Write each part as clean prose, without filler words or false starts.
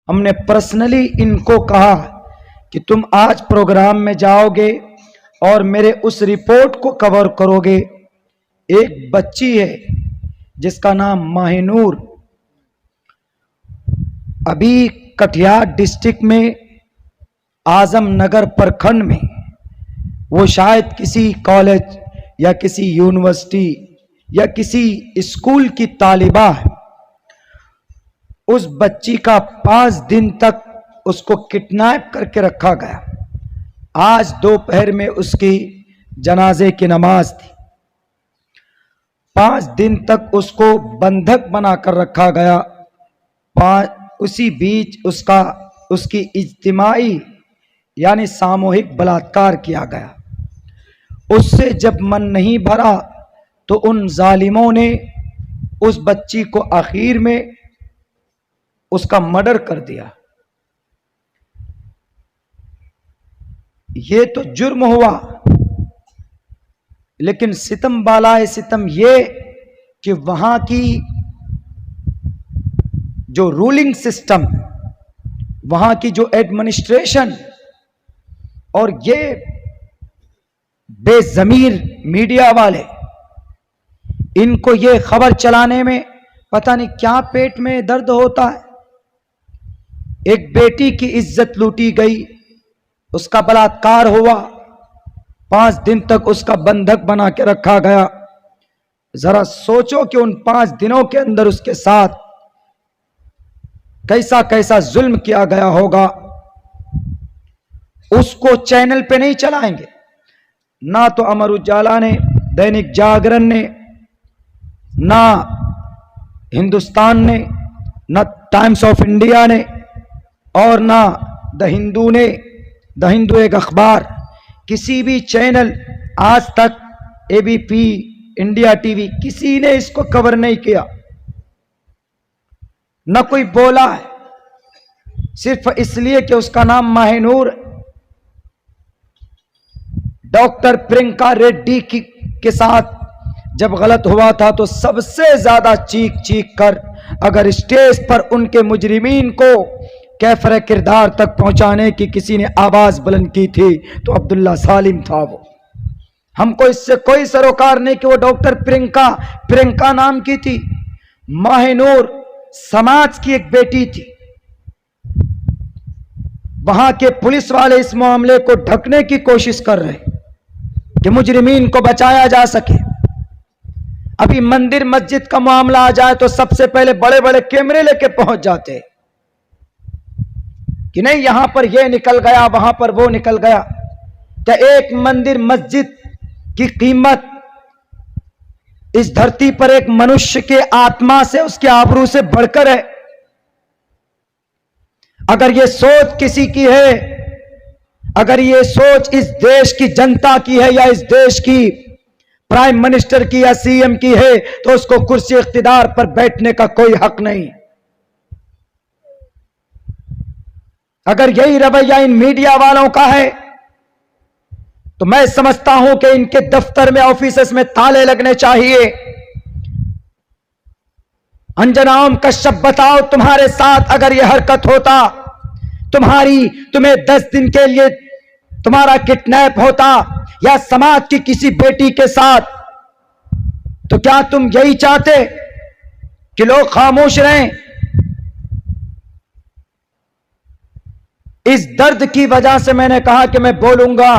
हमने पर्सनली इनको कहा कि तुम आज प्रोग्राम में जाओगे और मेरे उस रिपोर्ट को कवर करोगे। एक बच्ची है जिसका नाम माहिनूर, अभी कटिहार डिस्ट्रिक्ट में आजम नगर प्रखंड में वो शायद किसी कॉलेज या किसी यूनिवर्सिटी या किसी स्कूल की तालिबा है। उस बच्ची का 5 दिन तक उसको किडनैप करके रखा गया। आज दोपहर में उसकी जनाजे की नमाज थी। 5 दिन तक उसको बंधक बनाकर रखा गया। उसी बीच उसकी इज्तिमाई यानी सामूहिक बलात्कार किया गया। उससे जब मन नहीं भरा तो उन जालिमों ने उस बच्ची को आखिर में उसका मर्डर कर दिया। ये तो जुर्म हुआ, लेकिन सितम बालाए सितम ये कि वहां की जो रूलिंग सिस्टम, वहां की जो एडमिनिस्ट्रेशन और ये बेज़मीर मीडिया वाले, इनको ये खबर चलाने में पता नहीं क्या पेट में दर्द होता है। एक बेटी की इज्जत लूटी गई, उसका बलात्कार हुआ, 5 दिन तक उसका बंधक बना के रखा गया। जरा सोचो कि उन 5 दिनों के अंदर उसके साथ कैसा कैसा जुल्म किया गया होगा। उसको चैनल पे नहीं चलाएंगे, ना तो अमर उजाला ने, दैनिक जागरण ने, ना हिंदुस्तान ने, ना टाइम्स ऑफ इंडिया ने और ना द हिंदू ने। द हिंदू एक अखबार, किसी भी चैनल, आज तक एबीपी, इंडिया टीवी, किसी ने इसको कवर नहीं किया, न कोई बोला है, सिर्फ इसलिए कि उसका नाम माहिनूर। डॉक्टर प्रियंका रेड्डी के साथ जब गलत हुआ था तो सबसे ज्यादा चीख चीख कर अगर स्टेज पर उनके मुजरिमीन को कैफरे किरदार तक पहुंचाने की किसी ने आवाज बुलंद की थी तो अब्दुल्ला सालिम था। वो, हमको इससे कोई सरोकार नहीं कि वो डॉक्टर प्रियंका नाम की थी। माहिनूर समाज की एक बेटी थी। वहां के पुलिस वाले इस मामले को ढकने की कोशिश कर रहे कि मुजरिमीन को बचाया जा सके। अभी मंदिर मस्जिद का मामला आ जाए तो सबसे पहले बड़े बड़े कैमरे लेके पहुंच जाते कि नहीं, यहां पर यह निकल गया, वहां पर वो निकल गया। क्या एक मंदिर मस्जिद की कीमत इस धरती पर एक मनुष्य के आत्मा से, उसके आबरू से बढ़कर है? अगर यह सोच किसी की है, अगर यह सोच इस देश की जनता की है या इस देश की प्राइम मिनिस्टर की या सीएम की है, तो उसको कुर्सी इख्तिदार पर बैठने का कोई हक नहीं। अगर यही रवैया इन मीडिया वालों का है तो मैं समझता हूं कि इनके दफ्तर में, ऑफिसेस में ताले लगने चाहिए। अंजना ओम कश्यप, बताओ तुम्हारे साथ अगर यह हरकत होता, तुम्हें 10 दिन के लिए तुम्हारा किडनैप होता या समाज की किसी बेटी के साथ, तो क्या तुम यही चाहते कि लोग खामोश रहें? इस दर्द की वजह से मैंने कहा कि मैं बोलूंगा,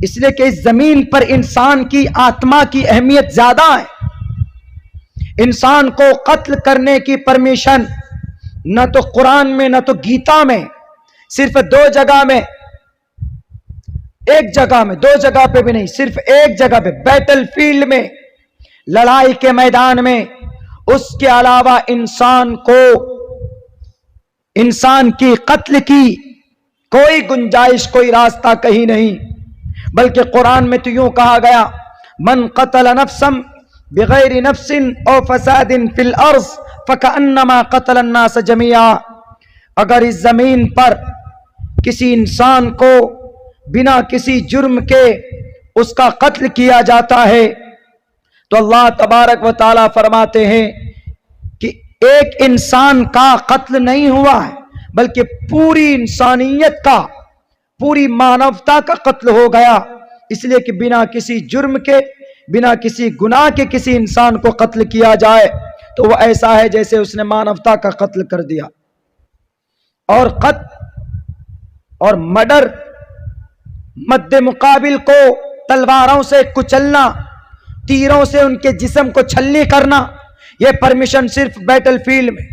इसलिए कि इस जमीन पर इंसान की आत्मा की अहमियत ज्यादा है। इंसान को कत्ल करने की परमिशन न तो कुरान में न तो गीता में, सिर्फ 2 जगह में, एक जगह में, 2 जगह पे भी नहीं, सिर्फ एक जगह पे, बैटल फील्ड में, लड़ाई के मैदान में। उसके अलावा इंसान की कत्ल की कोई गुंजाइश, कोई रास्ता कहीं नहीं। बल्कि कुरान में तो यूं कहा गया, मन कतल नफ्सम बिगैर नफ्सिन औ फसादिन फिल अर्ज़ फकअन्नमा कतल अन्नास जमीआ। अगर इस जमीन पर किसी इंसान को बिना किसी जुर्म के उसका कत्ल किया जाता है तो अल्लाह तबारक व ताला फरमाते हैं कि एक इंसान का कत्ल नहीं हुआ है, बल्कि पूरी इंसानियत का, पूरी मानवता का कत्ल हो गया। इसलिए कि बिना किसी जुर्म के, बिना किसी गुनाह के किसी इंसान को कत्ल किया जाए तो वो ऐसा है जैसे उसने मानवता का कत्ल कर दिया। और कत्ल और मर्डर, मद्दे मुकाबिल को तलवारों से कुचलना, तीरों से उनके जिस्म को छलनी करना, यह परमिशन सिर्फ बैटलफील्ड में।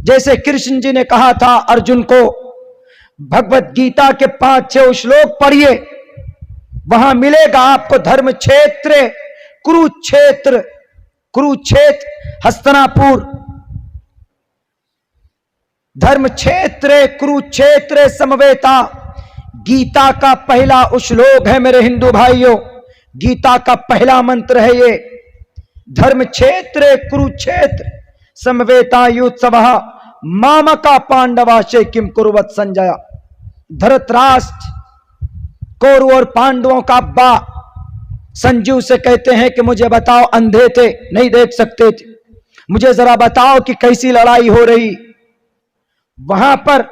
जैसे कृष्ण जी ने कहा था अर्जुन को, भगवत गीता के 5-6 श्लोक पढ़िए, वहां मिलेगा आपको धर्म क्षेत्र, कुरुक्षेत्र, कुरुक्षेत्र हस्तिनापुर, धर्म क्षेत्र कुरुक्षेत्र समवेता। गीता का पहला श्लोक है मेरे हिंदू भाइयों, गीता का पहला मंत्र है ये, धर्म क्षेत्र कुरुक्षेत्र समवेता युत्सवः मामका पांडवाशे किम कुर्वत संजय। धृतराष्ट्र कौरव और पांडवों का अब्बा संजीव से कहते हैं कि मुझे बताओ, अंधे थे नहीं देख सकते थे, मुझे जरा बताओ कि कैसी लड़ाई हो रही। वहां पर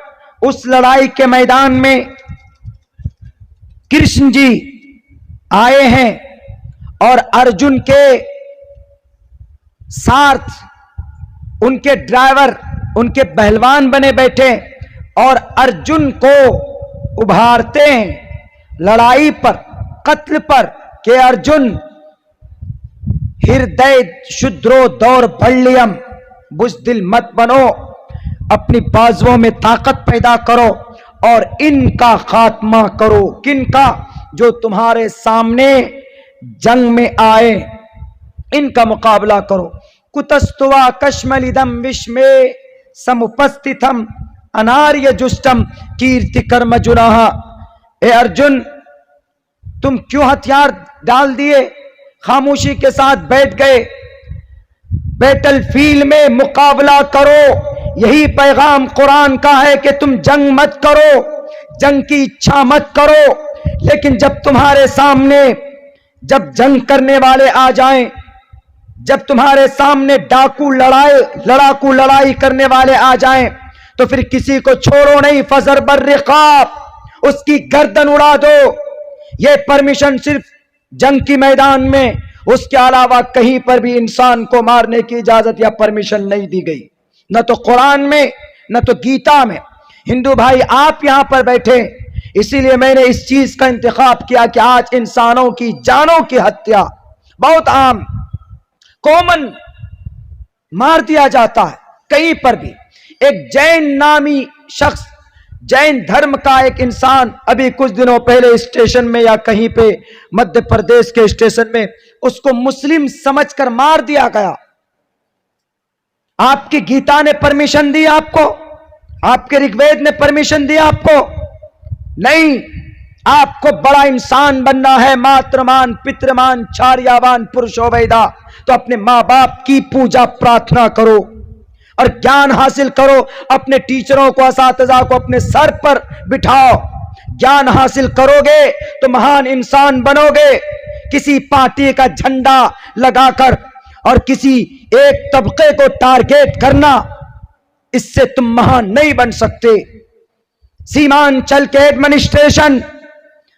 उस लड़ाई के मैदान में कृष्ण जी आए हैं और अर्जुन के साथ उनके ड्राइवर, उनके पहलवान बने बैठे और अर्जुन को उभारते हैं लड़ाई पर, कत्ल पर, कि अर्जुन हृदय शुद्रो दौर्बल्यम, बुज़दिल मत बनो, अपनी बाजुओं में ताकत पैदा करो और इनका खात्मा करो। किनका? जो तुम्हारे सामने जंग में आए, इनका मुकाबला करो। कुतस्तुवा कश्मलिदम विश्मे समुपस्थितम अनार्य जुष्टम कीर्ति कर्म जुनाह। ए अर्जुन, तुम क्यों हथियार डाल दिए, खामोशी के साथ बैठ गए? बैटलफील्ड में मुकाबला करो। यही पैगाम कुरान का है कि तुम जंग मत करो, जंग की इच्छा मत करो, लेकिन जब तुम्हारे सामने जब जंग करने वाले आ जाएं, जब तुम्हारे सामने लड़ाकू लड़ाई करने वाले आ जाएं, तो फिर किसी को छोड़ो नहीं, फजर बर्रिकाब, उसकी गर्दन उड़ा दो। यह परमिशन सिर्फ जंग की मैदान में, उसके अलावा कहीं पर भी इंसान को मारने की इजाजत या परमिशन नहीं दी गई, न तो कुरान में न तो गीता में। हिंदू भाई, आप यहां पर बैठे, इसीलिए मैंने इस चीज का इंतखाब किया कि आज इंसानों की जानों की हत्या बहुत आम, कॉमन, मार दिया जाता है कहीं पर भी। एक जैन नामी शख्स, जैन धर्म का एक इंसान अभी कुछ दिनों पहले स्टेशन में या कहीं पे मध्य प्रदेश के स्टेशन में उसको मुस्लिम समझकर मार दिया गया। आपकी गीता ने परमिशन दी आपको? आपके ऋग्वेद ने परमिशन दी आपको? नहीं। आपको बड़ा इंसान बनना है, मातृमान पितृमान चार्यावान पुरुषो वेदा, तो अपने मां बाप की पूजा प्रार्थना करो और ज्ञान हासिल करो। अपने टीचरों को, असातिज़ा को अपने सर पर बिठाओ। ज्ञान हासिल करोगे तो महान इंसान बनोगे। किसी पार्टी का झंडा लगाकर और किसी एक तबके को टारगेट करना, इससे तुम महान नहीं बन सकते। सीमांचल के एडमिनिस्ट्रेशन,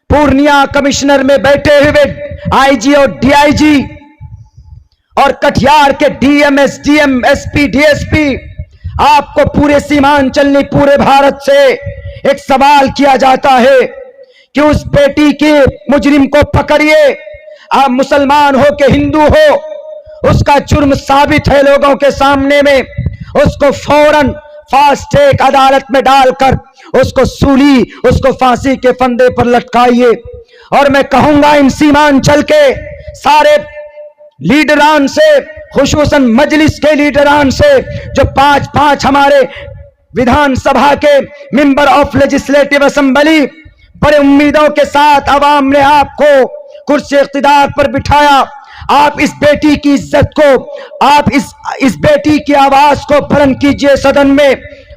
पूर्णिया कमिश्नर में बैठे हुए आईजी और डीआईजी और कटिहार के डीएम, एसडीएम, एसपी, डीएसपी, आपको पूरे सीमांचल नहीं पूरे भारत से एक सवाल किया जाता है कि उस बेटी के मुजरिम को पकड़िए। आप मुसलमान हो के हिंदू हो, उसका जुर्म साबित है लोगों के सामने में, उसको फौरन फास्ट ट्रैक अदालत में डालकर उसको सूली, उसको फांसी के फंदे पर लटकाइए। और मैं कहूंगा इन सीमांचल के सारे लीडरान से, खुसूसन मजलिस के लीडरान से, जो 5-5 हमारे विधानसभा के मेंबर ऑफ लेजिस्लेटिव असेंबली, बड़े उम्मीदों के साथ अवाम ने आपको कुर्सी इख्तिदार पर बिठाया। आप इस बेटी की इज्जत को, आप इस बेटी की आवाज को बुलंद कीजिए सदन में।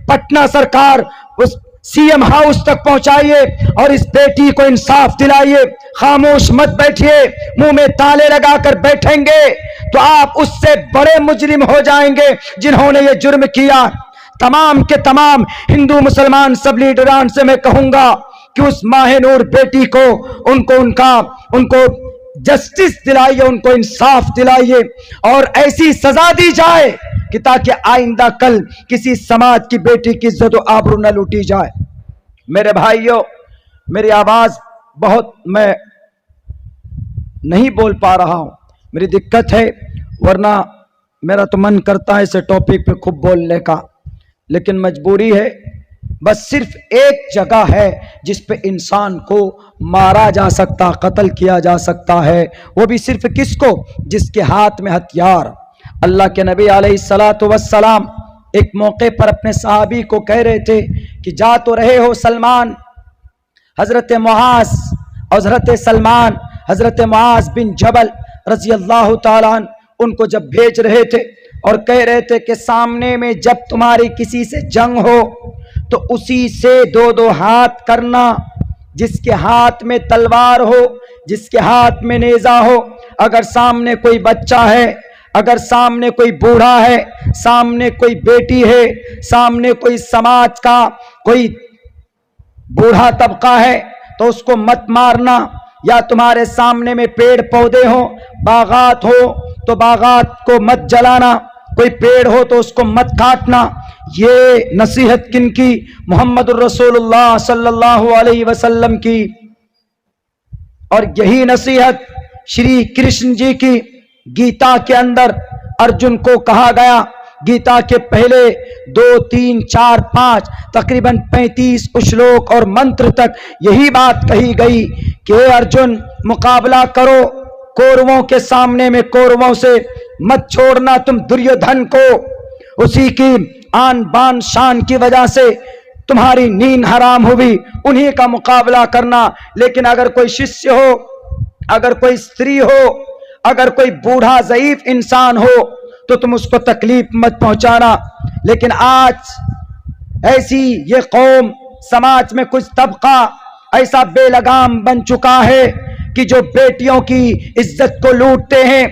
पटना सरकार उस सीएम हाउस तक पहुंचाइए और इस बेटी को इंसाफ दिलाइए। खामोश मत बैठिए। मुंह में ताले लगाकर बैठेंगे तो आप उससे बड़े मुजरिम हो जाएंगे जिन्होंने ये जुर्म किया। तमाम के तमाम हिंदू मुसलमान सब लीडरान से मैं कहूंगा कि उस माह-ए-नूर बेटी को उनको जस्टिस दिलाइए, उनको इंसाफ दिलाइए और ऐसी सजा दी जाए कि ताकि आइंदा कल किसी समाज की बेटी की इज्जत और आबरू न लूटी जाए। मेरे भाइयों, मेरी आवाज बहुत, मैं नहीं बोल पा रहा हूं, मेरी दिक्कत है, वरना मेरा तो मन करता है इस टॉपिक पे खूब बोलने का, लेकिन मजबूरी है। बस सिर्फ एक जगह है जिस पे इंसान को मारा जा सकता, कत्ल किया जा सकता है, वो भी सिर्फ किसको? जिसके हाथ में हथियार। अल्लाह के नबी अलैहिस्सलातु वस्सलाम एक मौके पर अपने सहाबी को कह रहे थे कि जा तो रहे हो सलमान, हजरत मुआज और हजरत सलमान, हजरत मुआज बिन जबल रजी अल्लाह ताला अन्हु उनको जब भेज रहे थे और कह रहे थे कि सामने में जब तुम्हारी किसी से जंग हो तो उसी से दो दो हाथ करना, जिसके हाथ में तलवार हो, जिसके हाथ में नेजा हो। अगर सामने कोई बच्चा है, अगर सामने कोई बूढ़ा है, सामने कोई बेटी है, सामने कोई समाज का कोई बूढ़ा तबका है तो उसको मत मारना। या तुम्हारे सामने में पेड़ पौधे हो, बागात हो तो बागात को मत जलाना, कोई पेड़ हो तो उसको मत काटना। ये नसीहत किनकी? मोहम्मद रसूलुल्लाह सल्लल्लाहु अलैहि वसल्लम की। और यही नसीहत श्री कृष्ण जी की गीता के अंदर अर्जुन को कहा गया। गीता के पहले 2, 3, 4, 5 तकरीबन 35 श्लोक और मंत्र तक यही बात कही गई कि अर्जुन मुकाबला करो कौरवों के सामने में, कौरवों से मत छोड़ना तुम दुर्योधन को। उसी की आन बान शान की वजह से तुम्हारी नींद हराम हुई, उन्हीं का मुकाबला करना। लेकिन अगर कोई शिष्य हो, अगर कोई स्त्री हो, अगर कोई बूढ़ा ज़ईफ इंसान हो तो तुम उसको तकलीफ मत पहुंचाना। लेकिन आज ऐसी ये कौम, समाज में कुछ तबका ऐसा बेलगाम बन चुका है कि जो बेटियों की इज्जत को लूटते हैं।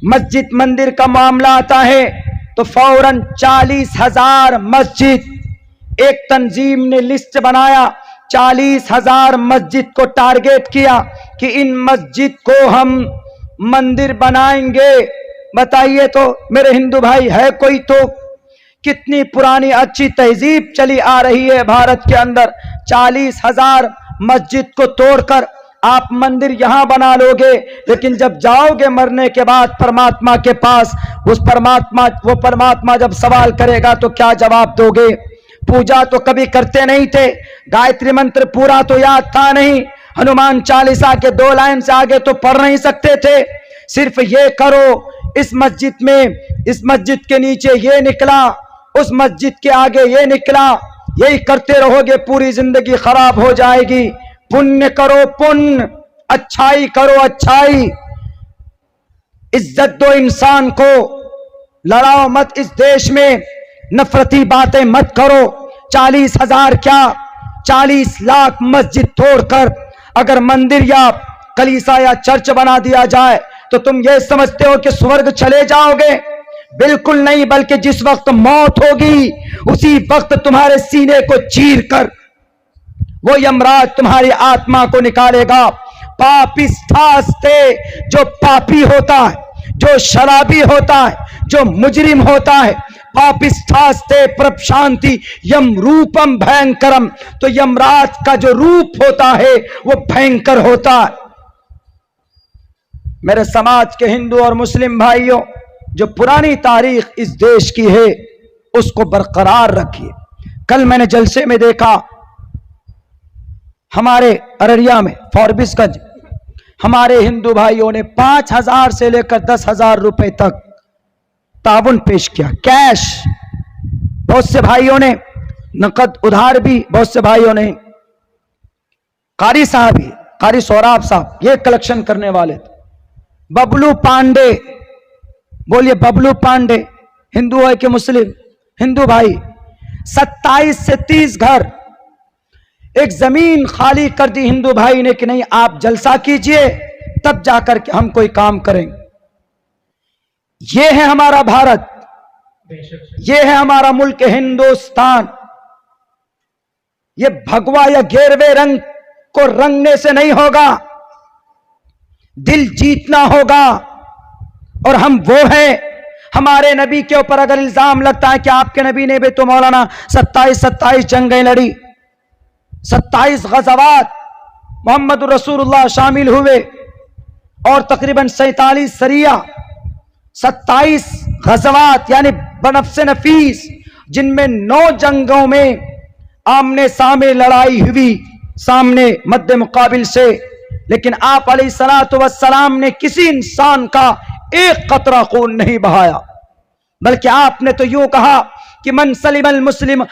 मस्जिद मंदिर का मामला आता है तो फौरन 40,000 मस्जिद, एक तंजीम ने लिस्ट बनाया, 40,000 मस्जिद को टारगेट किया कि इन मस्जिद को हम मंदिर बनाएंगे। बताइए तो मेरे हिंदू भाई, है कोई तो? कितनी पुरानी अच्छी तहजीब चली आ रही है भारत के अंदर। 40,000 मस्जिद को तोड़कर आप मंदिर यहां बना लोगे, लेकिन जब जाओगे मरने के बाद परमात्मा के पास, वो परमात्मा जब सवाल करेगा तो क्या जवाब दोगे? पूजा तो कभी करते नहीं थे, गायत्री मंत्र पूरा तो याद था नहीं, हनुमान चालीसा के 2 लाइन से आगे तो पढ़ नहीं सकते थे। सिर्फ ये करो, इस मस्जिद में, इस मस्जिद के नीचे ये निकला, उस मस्जिद के आगे ये निकला, यही करते रहोगे, पूरी जिंदगी खराब हो जाएगी। पुण्य करो पुण्य, अच्छाई करो अच्छाई, इज्जत दो इंसान को, लड़ाओ मत इस देश में, नफरती बातें मत करो। 40,000 क्या 40 लाख मस्जिद तोड़कर अगर मंदिर या कलीसा या चर्च बना दिया जाए तो तुम ये समझते हो कि स्वर्ग चले जाओगे? बिल्कुल नहीं, बल्कि जिस वक्त मौत होगी उसी वक्त तुम्हारे सीने को चीरकर वो यमराज तुम्हारी आत्मा को निकालेगा। पापिस्थास्ते, जो पापी होता है, जो शराबी होता है, जो मुजरिम होता है, पापिस्थास्ते प्रशांति यम रूपम भयंकरम, तो यमराज का जो रूप होता है वो भयंकर होता है। मेरे समाज के हिंदू और मुस्लिम भाइयों, जो पुरानी तारीख इस देश की है उसको बरकरार रखिए। कल मैंने जलसे में देखा, हमारे अररिया में फॉरबिसगंज हमारे हिंदू भाइयों ने 5,000 से लेकर 10,000 रुपए तक ताउन पेश किया, कैश। बहुत से भाइयों ने नकद उधार भी, बहुत से भाइयों ने, कारी साहब भी, कारी सौराब साहब ये कलेक्शन करने वाले थे। बबलू पांडे, बोलिए बबलू पांडे, हिंदू है कि मुस्लिम? हिंदू भाई। 27 से 30 घर, एक जमीन खाली कर दी हिंदू भाई ने कि नहीं आप जलसा कीजिए तब जाकर के हम कोई काम करेंगे। ये है हमारा भारत, ये है हमारा मुल्क हिंदुस्तान। ये भगवा या गेरवे रंग को रंगने से नहीं होगा, दिल जीतना होगा। और हम वो हैं, हमारे नबी के ऊपर अगर इल्जाम लगता है कि आपके नबी ने भी तो मौलाना 27 जंगें लड़ी, 27 गज़वात मोहम्मद रसूलुल्लाह शामिल हुए और तकरीबन 47 सरिया, 27 गज़वात यानी बनफ्से नफीस, जिनमें 9 जंगों में आमने सामने लड़ाई हुई, सामने मद्दे मुकाबिल से। लेकिन आप अलैहिस्सलातु वस्सलाम ने किसी इंसान का एक कतरा खून नहीं बहाया, बल्कि आपने तो यूं कहा कि मन सलिम अल मुस्लिम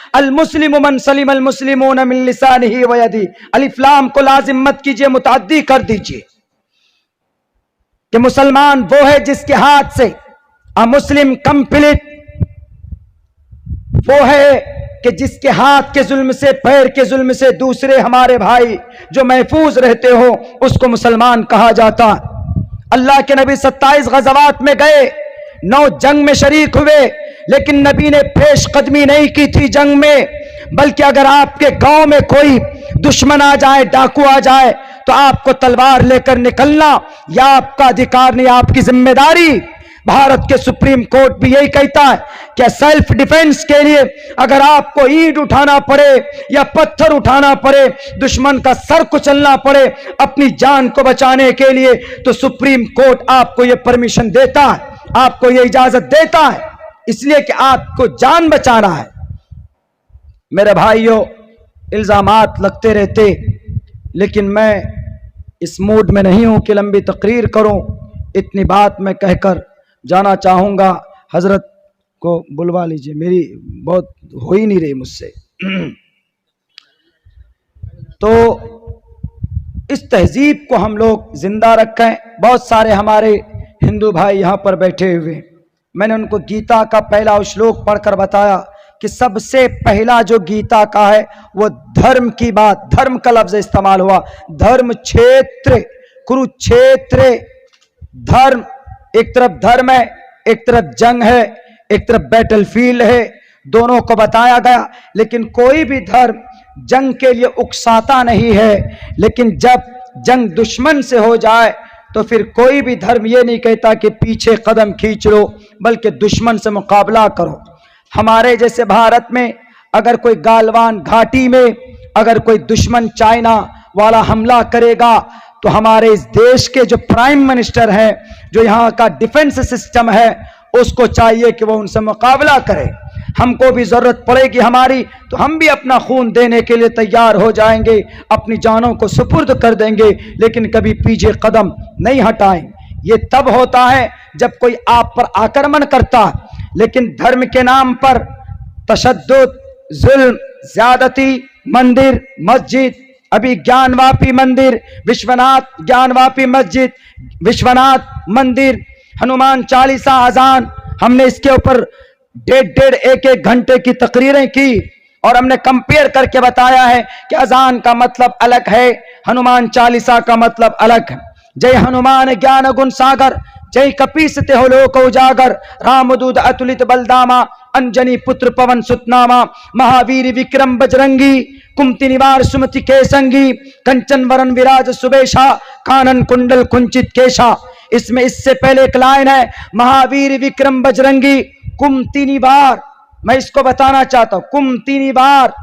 मन सलिम अल मुस्लिमून मिन लिसानिही व यदिही। अलिफ लाम को लाजिम मत कीजिए, मुतअद्दी कर दीजिए कि मुसलमान वो है जिसके हाथ से, अ मुस्लिम कंप्लीट वो है कि जिसके हाथ के जुल्म से, पैर के जुल्म से दूसरे हमारे भाई जो महफूज रहते हो, उसको मुसलमान कहा जाता। अल्लाह के नबी 27 गज़वात में गए, 9 जंग में शरीक हुए, लेकिन नबी ने पेश कदमी नहीं की थी जंग में। बल्कि अगर आपके गांव में कोई दुश्मन आ जाए, डाकू आ जाए, तो आपको तलवार लेकर निकलना या आपका अधिकार नहीं, आपकी जिम्मेदारी। भारत के सुप्रीम कोर्ट भी यही कहता है कि सेल्फ डिफेंस के लिए अगर आपको ईंट उठाना पड़े या पत्थर उठाना पड़े, दुश्मन का सर कुचलना पड़े अपनी जान को बचाने के लिए, तो सुप्रीम कोर्ट आपको यह परमिशन देता है, आपको यह इजाजत देता है, इसलिए कि आपको जान बचाना है। मेरे भाइयों, इल्जामात लगते रहते, लेकिन मैं इस मूड में नहीं हूं कि लंबी तकरीर करूं। इतनी बात मैं कहकर जाना चाहूंगा। हजरत को बुलवा लीजिए, मेरी बहुत हो ही नहीं रही मुझसे। तो इस तहजीब को हम लोग जिंदा रखें। बहुत सारे हमारे हिंदू भाई यहाँ पर बैठे हुए, मैंने उनको गीता का पहला श्लोक पढ़कर बताया कि सबसे पहला जो गीता का है वो धर्म की बात, धर्म का लफ्ज इस्तेमाल हुआ। धर्म क्षेत्र, कुरुक्षेत्र, धर्म, एक तरफ धर्म है, एक तरफ जंग है, एक तरफ बैटलफील्ड है, दोनों को बताया गया। लेकिन कोई भी धर्म जंग के लिए उकसाता नहीं है, लेकिन जब जंग दुश्मन से हो जाए तो फिर कोई भी धर्म ये नहीं कहता कि पीछे कदम खींच लो, बल्कि दुश्मन से मुकाबला करो। हमारे जैसे भारत में अगर कोई गालवान घाटी में अगर कोई दुश्मन चाइना वाला हमला करेगा, तो हमारे इस देश के जो प्राइम मिनिस्टर हैं, जो यहाँ का डिफेंस सिस्टम है, उसको चाहिए कि वो उनसे मुकाबला करे। हमको भी जरूरत पड़ेगी हमारी, तो हम भी अपना खून देने के लिए तैयार हो जाएंगे, अपनी जानों को सुपुर्द कर देंगे, लेकिन कभी पीछे कदम नहीं हटाएंगे। ये तब होता है जब कोई आप पर आक्रमण करता है, लेकिन धर्म के नाम पर तशद्दुद, जुल्म, ज्यादती, मंदिर, मस्जिद, अभी ज्ञानवापी मंदिर, विश्वनाथ ज्ञानवापी मस्जिद, विश्वनाथ मंदिर, हनुमान चालीसा, अजान, हमने इसके ऊपर 1.5 1 घंटे की तकरीरें की और हमने कंपेयर करके बताया है कि अजान का मतलब अलग है, हनुमान चालीसा का मतलब अलग है। जय हनुमान ज्ञान गुण सागर, जय कपीसते हो लोक उजागर, रामदूत अतुलित बलदामा, अंजनी पुत्र पवन सुतनामा, महावीर विक्रम बजरंगी, कुमति निवार सुमति के संगी, कंचन वरण विराज सुबेशा, कानन कुंडल कुंचित केशा। इसमें इससे पहले एक लाइन है, महावीर विक्रम बजरंगी कुमति निवार। मैं इसको बताना चाहता हूं, कुमति निवार,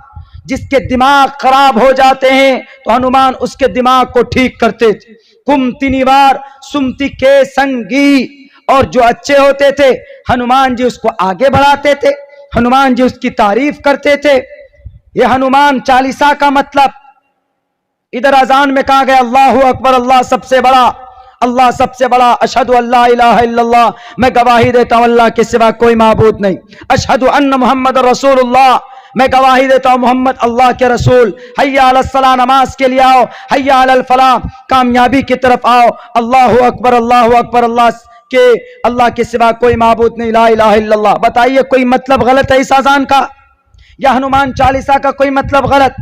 जिसके दिमाग खराब हो जाते हैं तो हनुमान उसके दिमाग को ठीक करते थे। कुमति निवार सुमति के संगी, और जो अच्छे होते थे हनुमान जी उसको आगे बढ़ाते थे, हनुमान जी उसकी तारीफ करते थे। ये हनुमान चालीसा का मतलब। इधर अजान में कहा गया अल्लाहु अकबर, अल्लाह सबसे बड़ा, अल्लाह सबसे बड़ा, अशहदु अल्ला इलाहा इल्लल्लाह, मैं गवाही देता हूं अल्लाह के सिवा कोई माबूद नहीं, अशहदु अन्न मुहम्मद रसूलुल्लाह, मैं गवाही देता हूं मोहम्मद अल्लाह के रसूल, हय्या अलस सलाह, नमाज के लिए आओ, हय्या अलल फलाह, कामयाबी की तरफ आओ, अल्लाहु अकबर, अल्लाहु अकबर, अल्लाह के सिवा कोई माबूद नहीं, ला इलाहा इल्लल्लाह। बताइए कोई मतलब गलत है इस अजान का या हनुमान चालीसा का कोई मतलब गलत?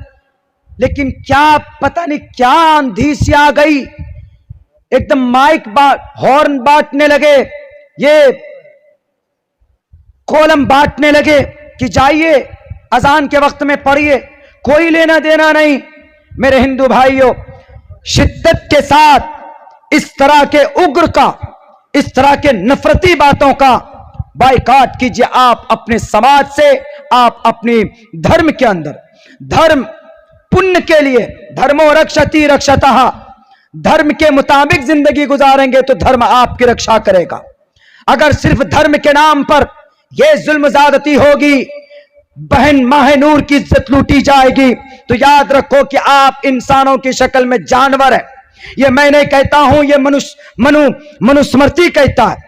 लेकिन क्या पता नहीं क्या आंधी सी आ गई, एकदम माइक हॉर्न बांटने लगे, ये कॉलम बांटने लगे कि जाइए अजान के वक्त में पढ़िए, कोई लेना देना नहीं। मेरे हिंदू भाइयों, शिद्दत के साथ इस तरह के उग्र का, इस तरह के नफरती बातों का बाइकाट कीजिए। आप अपने समाज से, आप अपने धर्म के अंदर, धर्म पुण्य के लिए, धर्मो रक्षति रक्षतः, धर्म के मुताबिक जिंदगी गुजारेंगे तो धर्म आपकी रक्षा करेगा। अगर सिर्फ धर्म के नाम पर यह जुल्म ज्यादती होगी, बहन माहनूर की इज्जत लूटी जाएगी, तो याद रखो कि आप इंसानों की शक्ल में जानवर हैं। यह मैं नहीं कहता हूं, यह मनुस्मृति कहता है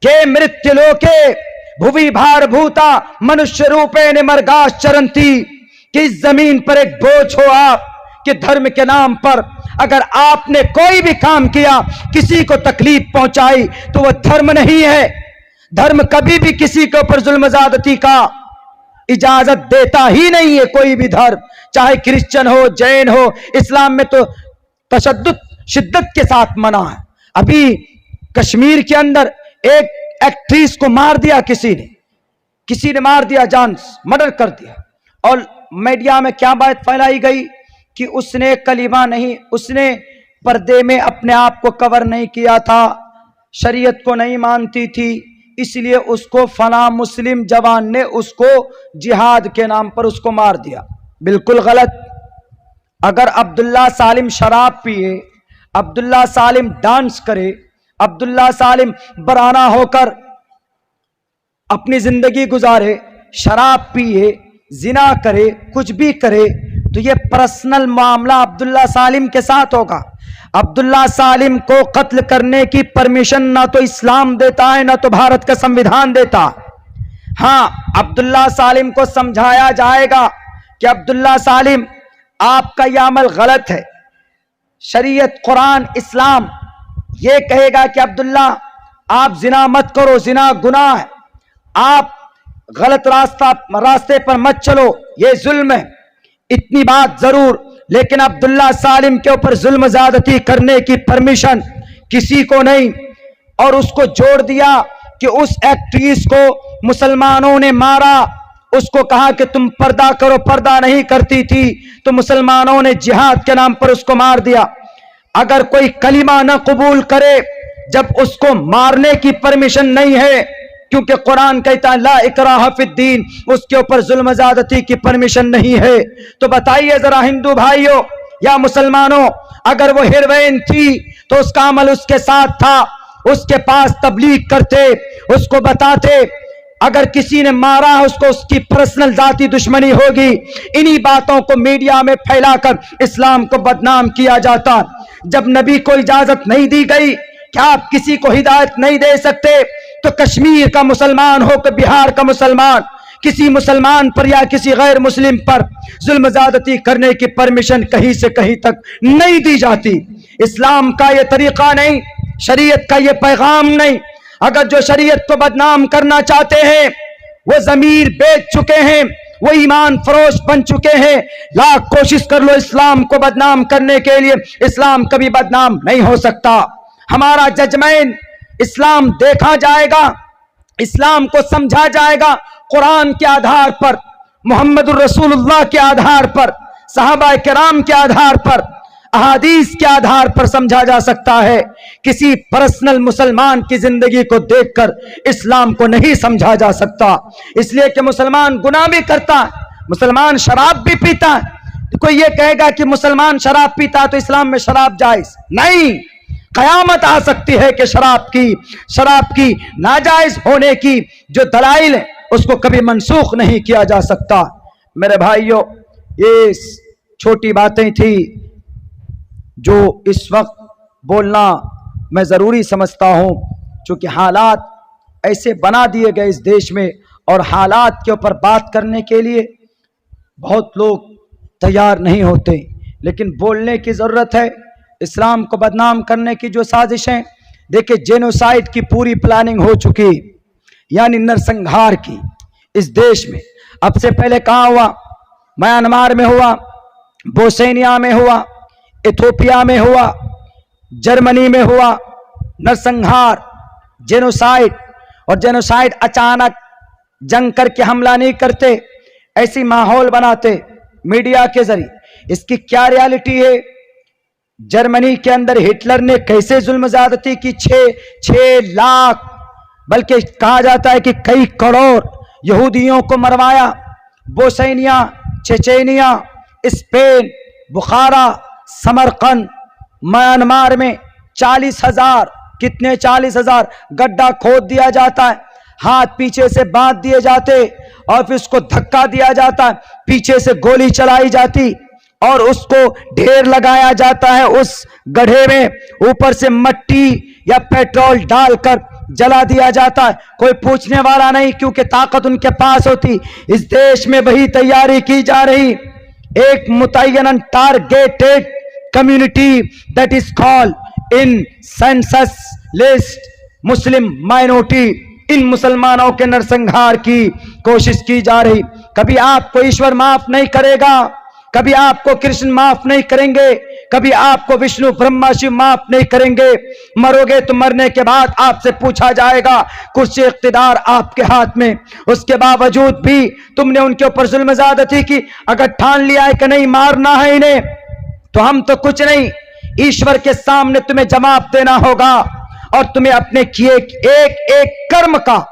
कि मृत्यु लोके भुवि भार भूता मनुष्य रूपे ने मर्गाश चरंती, कि इस जमीन पर एक बोझ हो आप कि धर्म के नाम पर अगर आपने कोई भी काम किया, किसी को तकलीफ पहुंचाई, तो वह धर्म नहीं है। धर्म कभी भी किसी के ऊपर जुल्म ज्यादती का इजाजत देता ही नहीं है। कोई भी धर्म, चाहे क्रिश्चियन हो, जैन हो, इस्लाम में तो तशद्दुद शिद्दत के साथ मना है। अभी कश्मीर के अंदर एक एक्ट्रेस को मार दिया किसी ने मार दिया, जान मर्डर कर दिया, और मीडिया में क्या बात फैलाई गई कि उसने कलीमा नहीं, उसने पर्दे में अपने आप को कवर नहीं किया था, शरीयत को नहीं मानती थी, इसलिए उसको फला मुस्लिम जवान ने उसको जिहाद के नाम पर उसको मार दिया। बिल्कुल गलत। अगर अब्दुल्ला सालिम शराब पिए, अब्दुल्ला सालिम डांस करे, अब्दुल्ला सालिम बराना होकर अपनी जिंदगी गुजारे, शराब पिए, जिना करे, कुछ भी करे, तो ये पर्सनल मामला अब्दुल्ला सालिम के साथ होगा। अब्दुल्ला सालिम को कत्ल करने की परमिशन ना तो इस्लाम देता है, ना तो भारत का संविधान देता। हां, अब्दुल्ला सालिम को समझाया जाएगा कि अब्दुल्ला सालिम आपका यह अमल गलत है। शरीयत, कुरान, इस्लाम ये कहेगा कि अब्दुल्ला आप जिना मत करो, जिना गुनाह है, आप गलत रास्ते पर मत चलो, ये जुल्म है। इतनी बात जरूर, लेकिन अब्दुल्ला सालिम के ऊपर जुल्म ज्यादती करने की परमिशन किसी को नहीं। और उसको जोड़ दिया कि उस एक्ट्रेस को मुसलमानों ने मारा, उसको कहा कि तुम पर्दा करो, पर्दा नहीं करती थी, तो मुसलमानों ने जिहाद के नाम पर उसको मार दिया। अगर कोई कलिमा न कबूल करे, जब उसको मारने की परमिशन नहीं है, क्योंकि कुरान कहता है ला इकराह फिद्दीन, उसके ऊपर जुल्म ज्यादती की परमिशन नहीं है, तो बताइए जरा हिंदू भाइयों या मुसलमानों, अगर वो हीरोइन थी तो उसका अमल उसके साथ था, उसके पास तबलीग करते, उसको बताते। अगर किसी ने मारा उसको, उसकी पर्सनल जाती दुश्मनी होगी। इन्हीं बातों को मीडिया में फैलाकर इस्लाम को बदनाम किया जाता। जब नबी को इजाजत नहीं दी गई, क्या आप किसी को हिदायत नहीं दे सकते, तो कश्मीर का मुसलमान हो कि बिहार का मुसलमान, किसी मुसलमान पर या किसी गैर मुस्लिम पर जुल्म ज्यादती करने की परमिशन कहीं से कहीं तक नहीं दी जाती। इस्लाम का यह तरीका नहीं, शरीयत का यह पैगाम नहीं। अगर जो शरीयत को बदनाम करना चाहते हैं, वो जमीर बेच चुके हैं, वो ईमान फरोश बन चुके हैं। लाख कोशिश कर लो इस्लाम को बदनाम करने के लिए, इस्लाम कभी बदनाम नहीं हो सकता। हमारा जजमेंट, इस्लाम देखा जाएगा, इस्लाम को समझा जाएगा कुरान के आधार पर, मोहम्मद रसूलुल्लाह के आधार पर, सहाबा किराम के आधार पर, अहादीस के आधार पर समझा जा सकता है। किसी पर्सनल मुसलमान की जिंदगी को देखकर इस्लाम को नहीं समझा जा सकता। इसलिए कि मुसलमान गुनाह भी करता है, मुसलमान शराब भी पीता है। तो कोई ये कहेगा कि मुसलमान शराब पीता है तो इस्लाम में शराब जायज नहीं। कयामत आ सकती है कि शराब की नाजायज होने की जो दलाइल है उसको कभी मनसूख नहीं किया जा सकता। मेरे भाइयों, ये छोटी बातें थी जो इस वक्त बोलना मैं ज़रूरी समझता हूँ, क्योंकि हालात ऐसे बना दिए गए इस देश में, और हालात के ऊपर बात करने के लिए बहुत लोग तैयार नहीं होते, लेकिन बोलने की ज़रूरत है। इस्लाम को बदनाम करने की जो साजिशें, देखिए जेनोसाइड की पूरी प्लानिंग हो चुकी, यानी नरसंहार की इस देश में। अब से पहले कहाँ हुआ? म्यांमार में हुआ, बोस्निया में हुआ, इथियोपिया में हुआ, जर्मनी में हुआ नरसंहार, जेनोसाइड। और जेनोसाइड अचानक जंग करके हमला नहीं करते, ऐसी माहौल बनाते मीडिया के जरिए। इसकी क्या रियलिटी है? जर्मनी के अंदर हिटलर ने कैसे जुल्म ज्यादती की, 6 लाख बल्कि कहा जाता है कि कई करोड़ यहूदियों को मरवाया। बोस्निया, चेचेनिया, स्पेन, बुखारा, समरकंद, म्यांमार में 40,000, कितने 40,000 गड्ढा खोद दिया जाता है, हाथ पीछे से बांध दिए जाते और फिर उसको धक्का दिया जाता, पीछे से गोली चलाई जाती और उसको ढेर लगाया जाता है उस गड्ढे में, ऊपर से मट्टी या पेट्रोल डालकर जला दिया जाता है। कोई पूछने वाला नहीं, क्योंकि ताकत उनके पास होती। इस देश में वही तैयारी की जा रही, एक मुतय्यन targeted community that is called in census list Muslim minority, इन मुसलमानों के नरसंहार की कोशिश की जा रही। कभी आपको ईश्वर माफ नहीं करेगा, कभी आपको कृष्ण माफ नहीं करेंगे, कभी आपको विष्णु ब्रह्मा शिव माफ नहीं करेंगे। मरोगे तो मरने के बाद आपसे पूछा जाएगा, कुछ इख्तिदार आपके हाथ में, उसके बावजूद भी तुमने उनके ऊपर जुल्म ज्यादती की। अगर ठान लिया है कि नहीं मारना है इन्हें, तो हम तो कुछ नहीं, ईश्वर के सामने तुम्हें जवाब देना होगा और तुम्हें अपने किए एक एक कर्म का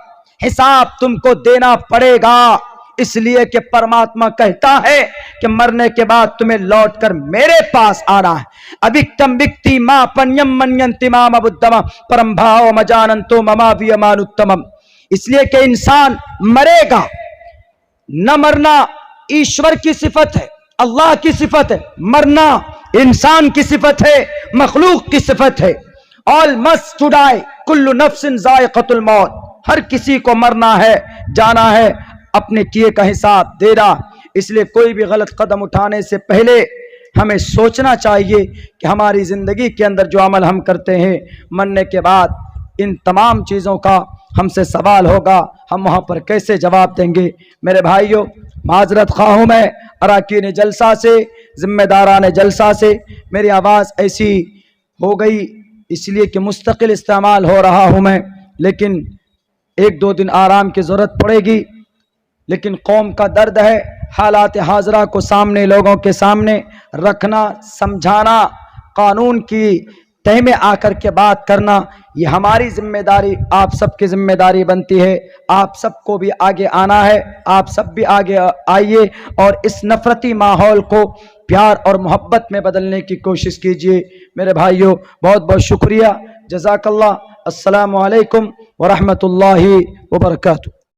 हिसाब तुमको देना पड़ेगा। इसलिए कि परमात्मा कहता है कि मरने के बाद तुम्हें लौटकर मेरे पास आना है। अभिक्तम विक्ति मां पन्यम मन्यंति माम बुद्धम परम भाव मजानंतो ममावियमानुत्तमम। इसलिए कि इंसान मरेगा, न मरना ईश्वर की सिफत है, अल्लाह की सिफत है, मरना इंसान की सिफत है, मखलूक की सिफत है। ऑल मस्ट टू डाई, कुल्लु नफ्सिन जायक़तुल मौत। हर किसी को मरना है, जाना है, अपने किए का हिसाब देना। इसलिए कोई भी गलत कदम उठाने से पहले हमें सोचना चाहिए कि हमारी जिंदगी के अंदर जो अमल हम करते हैं, मरने के बाद इन तमाम चीज़ों का हमसे सवाल होगा, हम वहाँ पर कैसे जवाब देंगे। मेरे भाइयों, माजरत ख्वाह हूँ मैं अराकीन जलसा से, जिम्मेदारान जलसा से। मेरी आवाज़ ऐसी हो गई इसलिए कि मुस्तकिल इस्तेमाल हो रहा हूँ मैं, लेकिन 1-2 दिन आराम की ज़रूरत पड़ेगी। लेकिन कौम का दर्द है, हालात हाजरा को सामने लोगों के सामने रखना, समझाना, कानून की तह में आकर के बात करना, ये हमारी जिम्मेदारी, आप सबकी जिम्मेदारी बनती है। आप सबको भी आगे आना है, आप सब भी आगे आइए और इस नफरती माहौल को प्यार और मोहब्बत में बदलने की कोशिश कीजिए। मेरे भाइयों, बहुत बहुत शुक्रिया, जज़ाकल्लाह। अस्सलामु अलैकुम व रहमतुल्लाहि व बरकातुहू।